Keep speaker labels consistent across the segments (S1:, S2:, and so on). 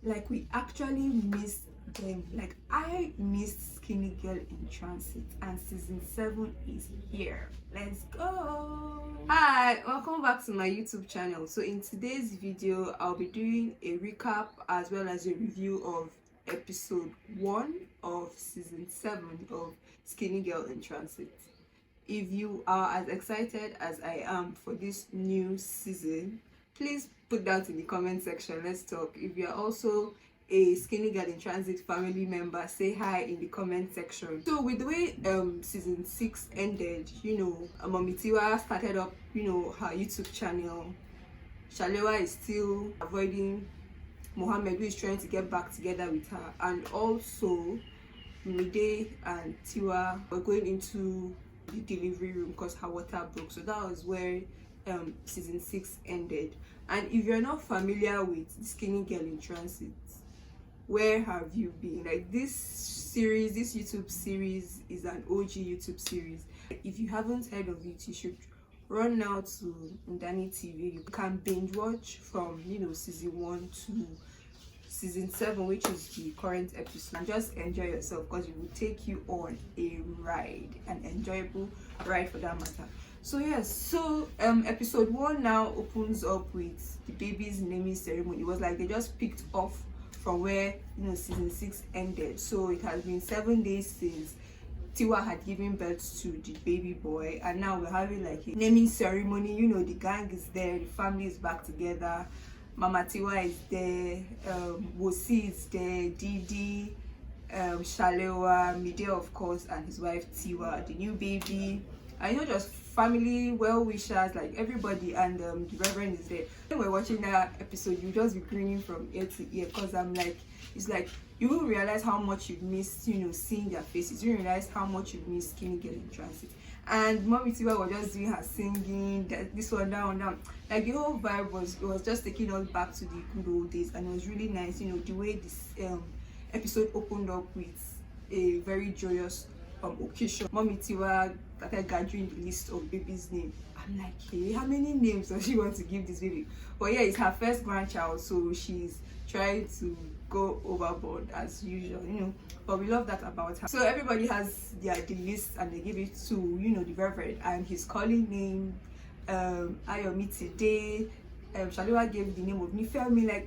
S1: Like, we actually missed them. Like, I missed Skinny Girl in Transit, and season 7 is here. Let's go. Hi, welcome back to my YouTube channel. So in today's video, I'll be doing a recap as well as a review of episode 1 of season 7 of Skinny Girl in Transit. If you are as excited as I am for this new season, please put that in the comment section. Let's talk. If you are also a Skinny Girl in Transit family member, say hi in the comment section. So with the way season 6 ended, Mommy Tiwa started up, her YouTube channel. Shalewa is still avoiding Mohammed, who is trying to get back together with her, and also Midday and Tiwa were going into the delivery room because her water broke. So that was where season 6 ended. And if you're not familiar with the Skinny Girl in Transit, where have you been? Like, this YouTube series is an OG YouTube series. If you haven't heard of it, you should run now to NdaniTV. You can binge watch from season 1 to season 7, which is the current episode, and just enjoy yourself because it will take you on a ride, an enjoyable ride for that matter. So yes, episode 1 now opens up with the baby's naming ceremony. It was like they just picked off from where season 6 ended. So it has been 7 days since Tiwa had given birth to the baby boy, and now we're having like a naming ceremony. The gang is there, the family is back together. Mama Tiwa is there, Ngozi is there, Didi, Shalewa, Midday of course, and his wife Tiwa, the new baby. And just family well-wishers, like everybody, and the Reverend is there. When we're watching that episode, you just be grinning from ear to ear, because it's like you will realize how much you've missed, seeing their faces. You realize how much you've missed Skinny Girl in Transit. And Mommy Tiwa was just doing her singing, this one, that one, that one. Like, the whole vibe was just taking us back to the good old days, and it was really nice, the way this episode opened up with a very joyous occasion. Mommy Tiwa started gathering the list of baby's name. I'm like, hey, how many names does she want to give this baby? But yeah, it's her first grandchild, so she's trying to go overboard as usual, but we love that about her. So everybody has the list, and they give it to the Reverend, and he's calling name Ayoola today. Shalewa gave the name of Nifemi. Like,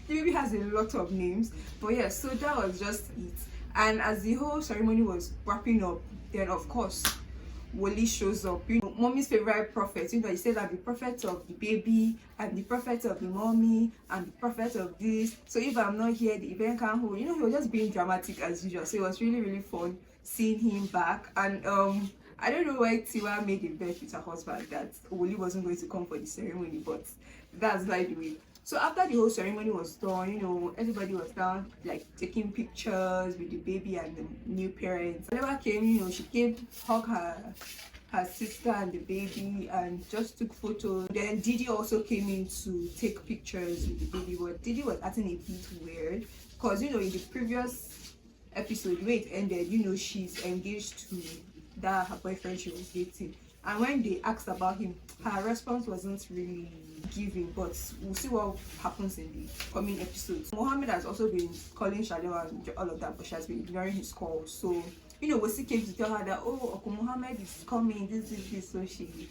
S1: the baby has a lot of names. But yeah, so that was just it. And as the whole ceremony was wrapping up, then of course Woli shows up, mommy's favorite prophet. He said that the prophet of the baby, and the prophet of the mommy, and the prophet of this. So if I'm not here, the event can't hold. He was just being dramatic as usual. So it was really, really fun seeing him back. And I don't know why Tiwa made a bet with her husband that Woli wasn't going to come for the ceremony, but that's by the way. So after the whole ceremony was done, everybody was down, like, taking pictures with the baby and the new parents. Whenever came, she came, hug her sister and the baby, and just took photos. Then Didi also came in to take pictures with the baby, but Didi was acting a bit weird because, in the previous episode, the way it ended, she's engaged to her boyfriend she was dating. And when they asked about him, her response wasn't really giving, but we'll see what happens in the coming episodes. Mohammed has also been calling Shalewa and all of that, but she has been ignoring his calls. So, Wosi came to tell her that, Uncle Mohammed is coming, this. So she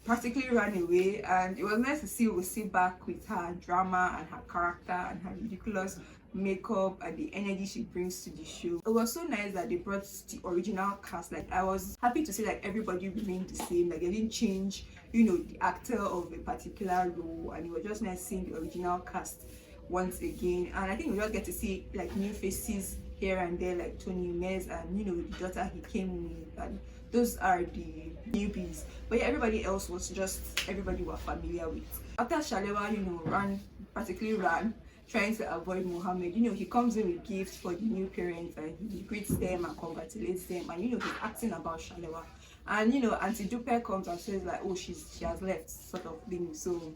S1: practically ran away, and it was nice to see Wosi back with her drama and her character and her ridiculous makeup and the energy she brings to the show. It was so nice that they brought the original cast. Like, I was happy to see like everybody remained the same, like they didn't change the actor of a particular role, and it was just nice seeing the original cast once again. And I think we just get to see like new faces here and there, like Tony Mez and the daughter he came with, and those are the newbies. But yeah, everybody else was just everybody we're familiar with. After Shalewa ran trying to avoid Mohammed, he comes in with gifts for the new parents, and he greets them and congratulates them, and he's asking about Shalewa. And Aunty Dupe comes and says like, oh, she has left, sort of thing. So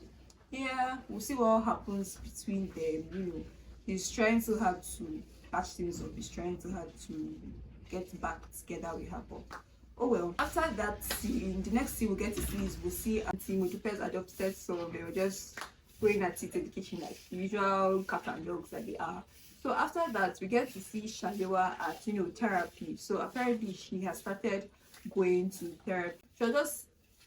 S1: yeah, we'll see what happens between them. He's trying so hard to patch things up, he's trying so hard to get back together with her, but oh well. After that scene, the next scene we'll get to see is we'll see Aunty Dupe's adopted son. They were just going at it in the kitchen like the usual cat and dogs that they are. So after that, we get to see Shalewa at therapy. So apparently she has started going to therapy. She was just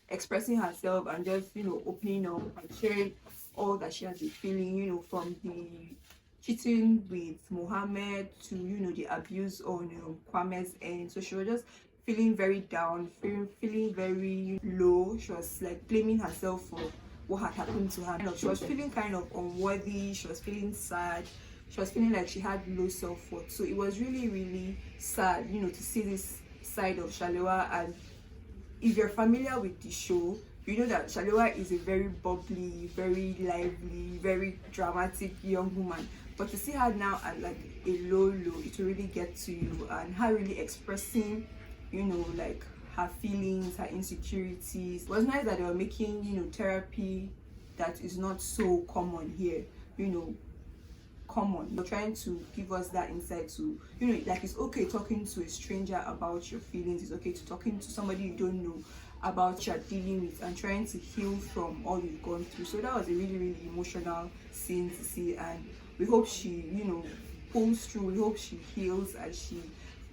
S1: expressing herself and just opening up and sharing all that she has been feeling. From the cheating with Mohammed to the abuse on Kwame's end. So she was just feeling very down, feeling very low. She was like blaming herself for what had happened to her. She was feeling kind of unworthy. She was feeling sad. She was feeling like she had low self-worth. So it was really, really sad, to see this side of Shalewa. And if you're familiar with the show, you know that Shalewa is a very bubbly, very lively, very dramatic young woman. But to see her now at like a low, it will really get to you, and her really expressing, like her feelings, her insecurities. It was nice that they were making, therapy that is not so common here, common. You're trying to give us that insight to, like it's okay talking to a stranger about your feelings. It's okay to talking to somebody you don't know about what you're dealing with and trying to heal from all you've gone through. So that was a really, really emotional scene to see, and we hope she, pulls through. We hope she heals as she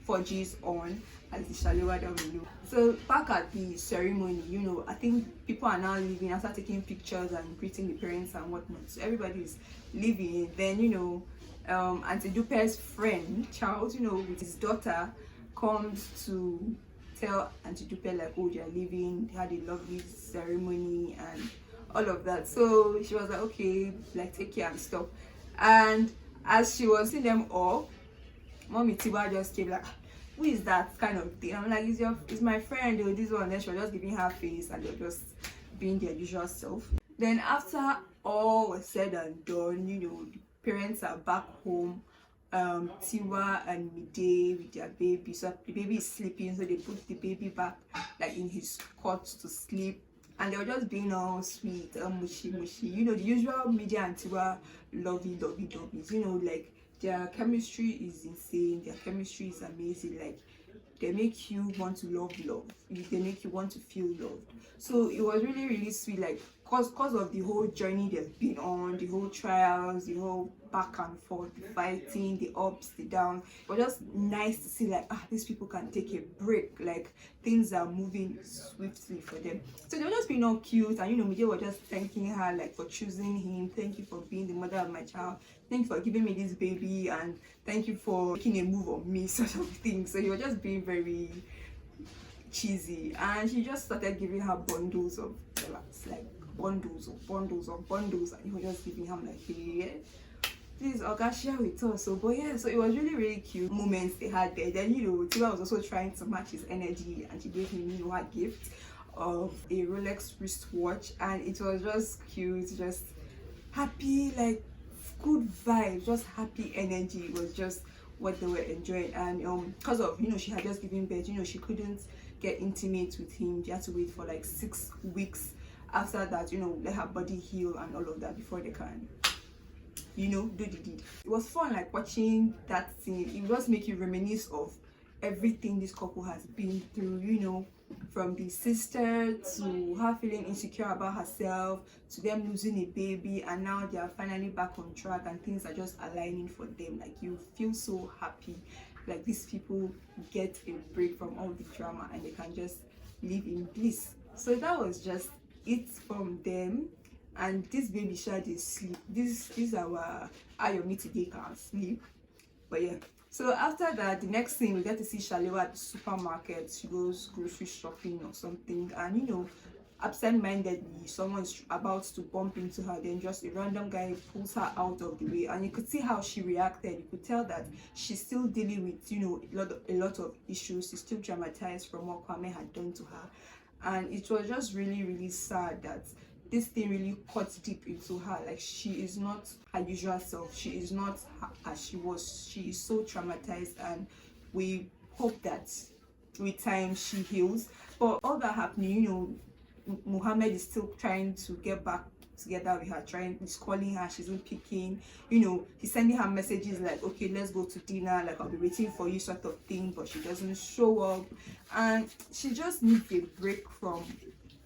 S1: forges on as the Shalewa that we know. So back at the ceremony, I think people are now leaving after taking pictures and greeting the parents and whatnot. So everybody is leaving. Then Aunty Dupe's friend Charles, with his daughter, comes to tell Aunty Dupe like, oh, they're leaving. They had a lovely ceremony and all of that. So she was like, okay, like take care and stuff. And as she was seeing them all, Mommy Tiwa just came like, who is that kind of thing? I'm like, it's my friend or this one. And then she was just giving her face and they were just being their usual self. Then after all was said and done, the parents are back home. Tiwa and Mide with their baby. So the baby is sleeping, so they put the baby back like in his cot to sleep. And they were just being all sweet, mushy. The usual Midday and Tiwa lovey-dovey. Like their chemistry is insane. Their chemistry is amazing. Like they make you want to love. They make you want to feel loved. So it was really, really sweet. Like cause of the whole journey they've been on, the whole trials, the whole back and forth, the fighting, the ups, the downs. It was just nice to see like these people can take a break. Like things are moving swiftly for them. So they were just being all cute, and Mide was just thanking her like for choosing him. Thank you for being the mother of my child. Thank you for giving me this baby, and thank you for making a move on me, sort of thing. So he was just being very cheesy, and she just started giving her bundles of dollars, like bundles, and he was just giving him like, hey, please Oga, share with us. So but yeah, so it was really, really cute moments they had there. Then Tiwa was also trying to match his energy, and she gave him her gift of a Rolex wristwatch, and it was just cute, just happy, like good vibes, just happy energy. It was just what they were enjoying. And because of she had just given birth, she couldn't get intimate with him. She had to wait for like 6 weeks after that, let her body heal and all of that before they can do the deed. It was fun, like watching that scene. It just make you reminisce of everything this couple has been through, from the sister to her feeling insecure about herself, to them losing a baby, and now they are finally back on track and things are just aligning for them. Like you feel so happy, like these people get a break from all the drama and they can just live in bliss. So that was just it from them. And this baby child is sleep. This is our Ayoola today can sleep. But yeah. So after that, the next thing we get to see Shalewa at the supermarket. She goes grocery shopping or something, and absent-mindedly, someone's about to bump into her. Then just a random guy pulls her out of the way, and you could see how she reacted. You could tell that she's still dealing with a lot of issues. She's still traumatized from what Kwame had done to her, and it was just really, really sad that this thing really cuts deep into her. Like she is not her usual self. She is not as she was. She is so traumatized, and we hope that with time she heals. But all that happening, Mohammed is still trying to get back together with her. He's calling her, she's not picking. He's sending her messages like, okay, let's go to dinner, like I'll be waiting for you, sort of thing. But she doesn't show up, and she just needs a break from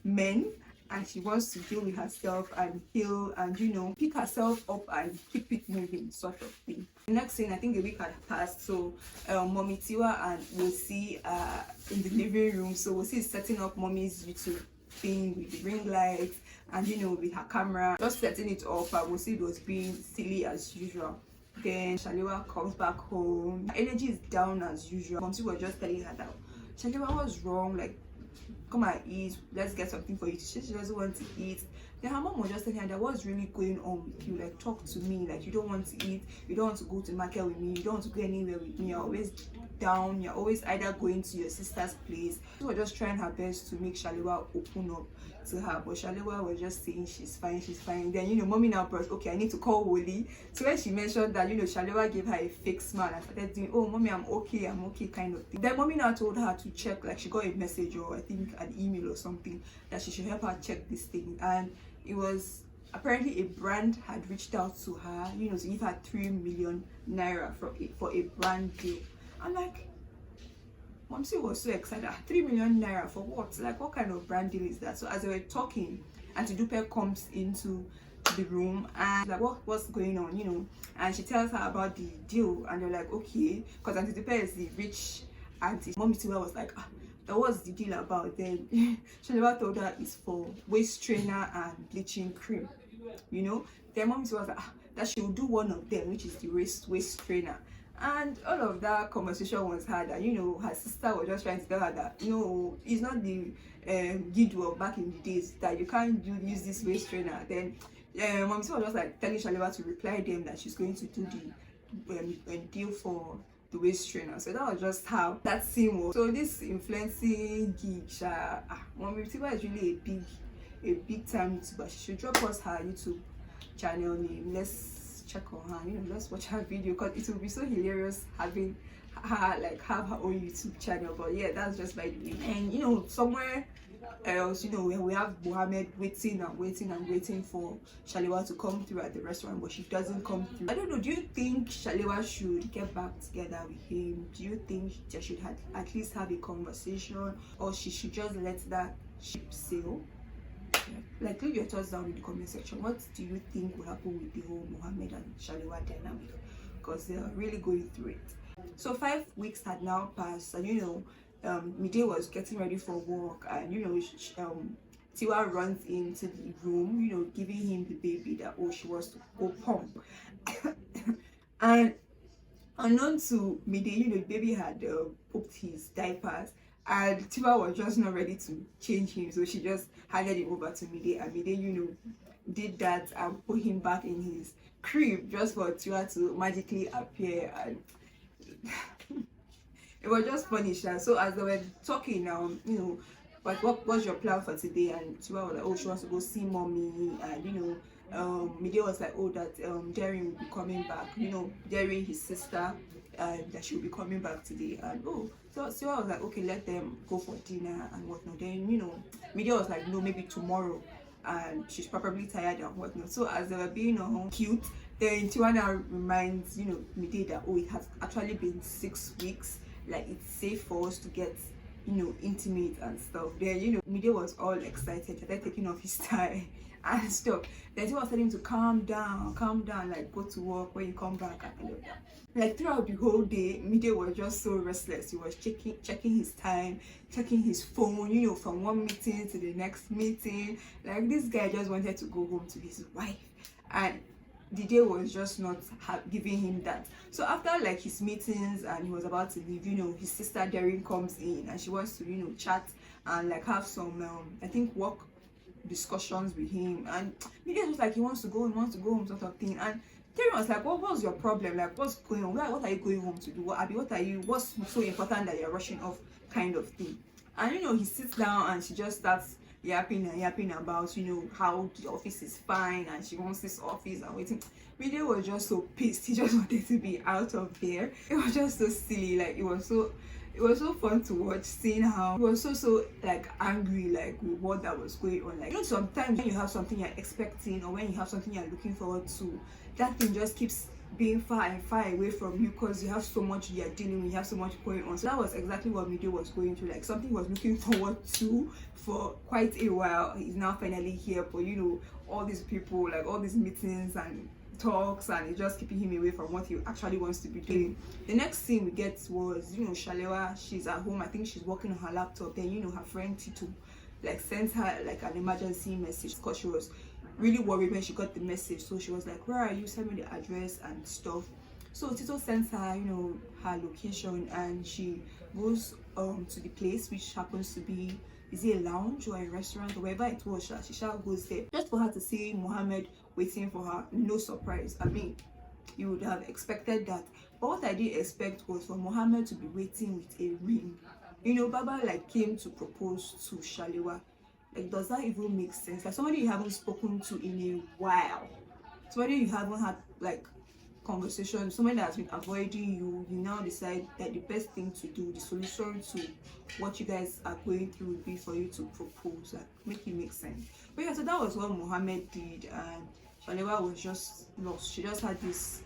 S1: men and she wants to deal with herself and heal and, you know, pick herself up and keep it moving, sort of thing. The next thing, I think a week had passed, so mommy Tiwa and Wosi are in the living room. So Wosi is setting up mommy's YouTube thing with the ring light and, you know, with her camera, just setting it up. And Wosi was being silly as usual. Then Shalewa comes back home. Her energy is down as usual. Mommy was just telling her that Shalewa was wrong, like, come and eat, let's get something for you. She doesn't want to eat. Then her mom was just telling her that what's really going on with you, like, talk to me, like, you don't want to eat, you don't want to go to market with me, you don't want to go anywhere with me, you're always down, you're always either going to your sister's place. She was just trying her best to make Shalewa open up to her, but Shalewa was just saying she's fine, she's fine. Then, you know, mommy now brought, okay, I need to call Woli. So when she mentioned that, you know, Shalewa gave her a fake smile and started doing, oh mommy, I'm okay kind of thing. Then mommy now told her to check, like, she got a message or I think an email or something that she should help her check this thing. And it was apparently a brand had reached out to her, you know, to give her 3 million naira for a brand deal. I'm like, Momsi was so excited. 3 million naira for what? Like, what kind of brand deal is that? So as they were talking, Aunty Dupe comes into the room and like, what's going on, you know? And she tells her about the deal, and they're like, okay, because Aunty Dupe is the rich auntie. Mommy Tiwa was like, that was the deal about. Then Shalewa told her it's for waist trainer and bleaching cream, you know. Then Mommy Tiwa was like, that she will do one of them, which is the waist trainer. And all of that conversation was had, and, you know, her sister was just trying to tell her that, no, it's not the good work back in the days, that you can't use this waist trainer. Then Mommy was just like telling Shalewa to reply them that she's going to do the deal for the waist trainer. So that was just how that scene was. So this influencing gig, Mommy Tiwa is really a big time YouTuber. She should drop us her YouTube channel name. Let's check on her, you know, let's watch her video, because it will be so hilarious having her like have her own YouTube channel. But yeah, that's just like, and you know, somewhere else, you know, we have Mohammed waiting for Shalewa to come through at the restaurant, but she doesn't come through. I don't know, do you think Shalewa should get back together with him? Do you think they should at least have a conversation, or she should just let that ship sail? Like, leave your thoughts down in the comment section. What do you think will happen with the whole Mohammed and Shalewa dynamic? Because they are really going through it. So 5 weeks had now passed, and, you know, Midday was getting ready for work, and, you know, Tiwa runs into the room, you know, giving him the baby that, oh, she wants to go pump. And unknown to Midday, you know, the baby had pooped his diapers, and Tiwa was just not ready to change him, so she just handed him over to Midday, and Midday, you know, did that and put him back in his crib just for Tiwa to magically appear. And it was just funny. So as they were talking now, you know, what was your plan for today? And Tiwa was like, oh, she wants to go see mommy, and, you know, Midday was like, oh, that Derin will be coming back, you know, Derin, his sister, that she will be coming back today. And oh, so I was like, okay, let them go for dinner and whatnot. Then, you know, Midday was like, no, maybe tomorrow, and she's probably tired and whatnot. So as they were being cute, then Tiwa now reminds, you know, Midday that, oh, it has actually been 6 weeks, like, it's safe for us to get, you know, intimate and stuff. Then, you know, Midday was all excited, started taking off his tie and stuff. Then Tiwa was telling him to calm down, like, go to work when you come back and all of that. Like, throughout the whole day, Midday was just so restless. He was checking his time, checking his phone, you know, from one meeting to the next meeting. Like, this guy just wanted to go home to his wife, and the day was just not giving him that. So after like his meetings and he was about to leave, you know, his sister Derin comes in and she wants to, you know, chat and like have some I think work discussions with him. And Midday was like, he wants to go home sort of thing. And Derin was like, what's your problem? Like, what's going on? What are you going home to do? What's so important that you're rushing off, kind of thing? And, you know, he sits down and she just starts yapping about, you know, how the office is fine and she wants this office and waiting. Midday was just so pissed. He just wanted to be out of there. It was just so silly. Like, it was so fun to watch, seeing how he was so like angry, like, with what that was going on. Like, you know, sometimes when you have something you're expecting or when you have something you're looking forward to, that thing just keeps being far and far away from you because you have so much you are dealing with, you have so much going on. So that was exactly what Midday was going through, like something he was looking forward to for quite a while. He's now finally here, but you know, all these people, like all these meetings and talks, and it's just keeping him away from what he actually wants to be doing. The next scene we get was, you know, Shalewa, she's at home, I think she's working on her laptop. Then, you know, her friend Tito like sent her like an emergency message because she was really worried when she got the message. So she was like, where are you, send me the address and stuff. So Tito sends her, you know, her location, and she goes to the place, which happens to be, is it a lounge or a restaurant or wherever it was. She shall goes there just for her to see Mohammed waiting for her. No surprise. I mean, you would have expected that, but what I didn't expect was for Mohammed to be waiting with a ring. You know, Baba like came to propose to Shalewa. Like, does that even make sense? Like somebody you haven't spoken to in a while, somebody you haven't had like conversation, somebody that's been avoiding you, you now decide that the best thing to do, the solution to what you guys are going through would be for you to propose. Like, make it make sense. But yeah, so that was what Mohammed did, and Shalewa was just lost. She just had this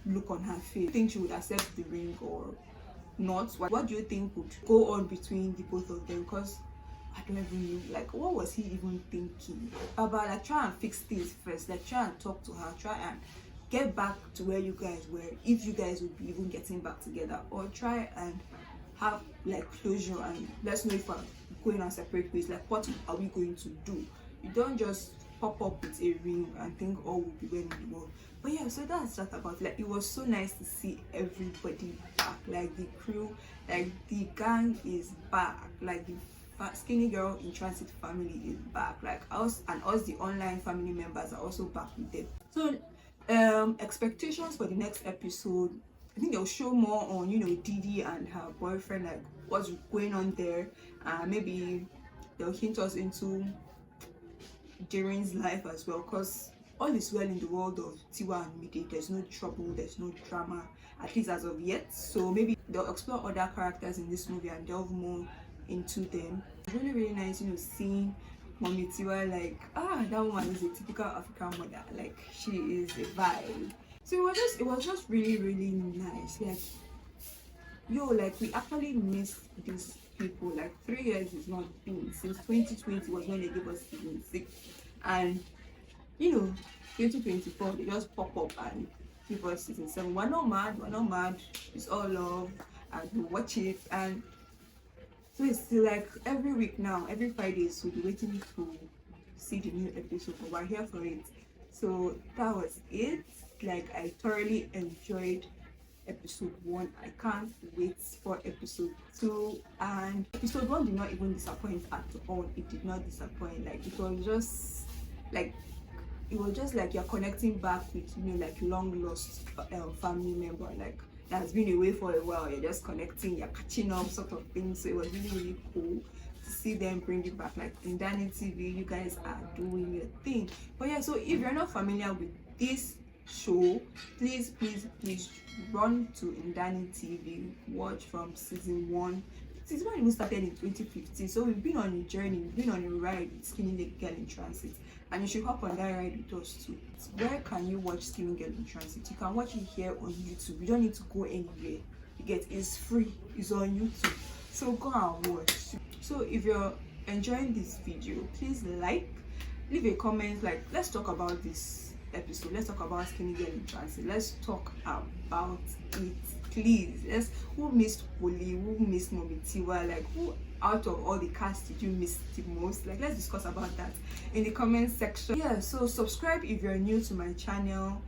S1: look on her face. I think she would accept the ring or not. What do you think would go on between the both of them? Because I don't even know, like, what was he even thinking about? Like, try and fix things first, like try and talk to her, try and get back to where you guys were, if you guys would be even getting back together, or try and have like closure and let's know if we're going on separate ways. Like, what are we going to do? You don't just pop up with a ring and think all will be well in the world. But yeah, so that's just about, like, it was so nice to see everybody back, like the crew, like the gang is back, like the Skinny Girl in Transit family is back, like us, and us the online family members are also back with them. So expectations for the next episode, I think they'll show more on, you know, Didi and her boyfriend, like what's going on there. Maybe they'll hint us into Derin's life as well, because all is well in the world of Tiwa and Mide. There's no trouble, there's no drama, at least as of yet. So maybe they'll explore other characters in this movie and delve more into them. It's really, really nice, you know, seeing Mommy Tiwa, like, that woman is a typical African mother, like she is a vibe. So it was just really, really nice. Like, yo, like we actually missed these people. Like 3 years is not been since 2020 was when they gave us season 6, and you know, 2024 they just pop up and give us season 7. We're not mad, it's all love, and we watch it. And so it's still like every week now, every Fridays we'll be waiting to see the new episode, but we're here for it. So that was it. Like, I thoroughly enjoyed episode 1. I can't wait for episode 2. And episode 1 did not even disappoint at all. It did not disappoint. Like, it was just like you're connecting back with, you know, like long lost family member, like that has been away for a while. You're just connecting, you're catching up, sort of thing. So it was really, really cool to see them bring it back. Like in NdaniTV, you guys are doing your thing. But yeah, so if you're not familiar with this show, please run to NdaniTV, watch from season 1. Season 1 even started in 2015, so we've been on a journey, we've been on a ride with Skinny Girl in Transit, and you should hop on that ride with us too. Where can you watch Skinny Girl in Transit? You can watch it here on YouTube. You don't need to go anywhere. You get, it's free, it's on YouTube, so go and watch. So if you're enjoying this video, please leave a comment, like, let's talk about this episode, let's talk about Skinny Girl in Transit, let's talk about it, please. Who missed Okoli, who missed Mommy Tiwa, like who out of all the cast did you miss the most? Like, let's discuss about that in the comment section. Yeah, so subscribe if you're new to my channel.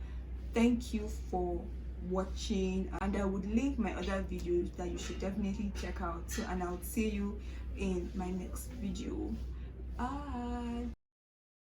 S1: Thank you for watching, and I would link my other videos that you should definitely check out. So, and I'll see you in my next video. Bye.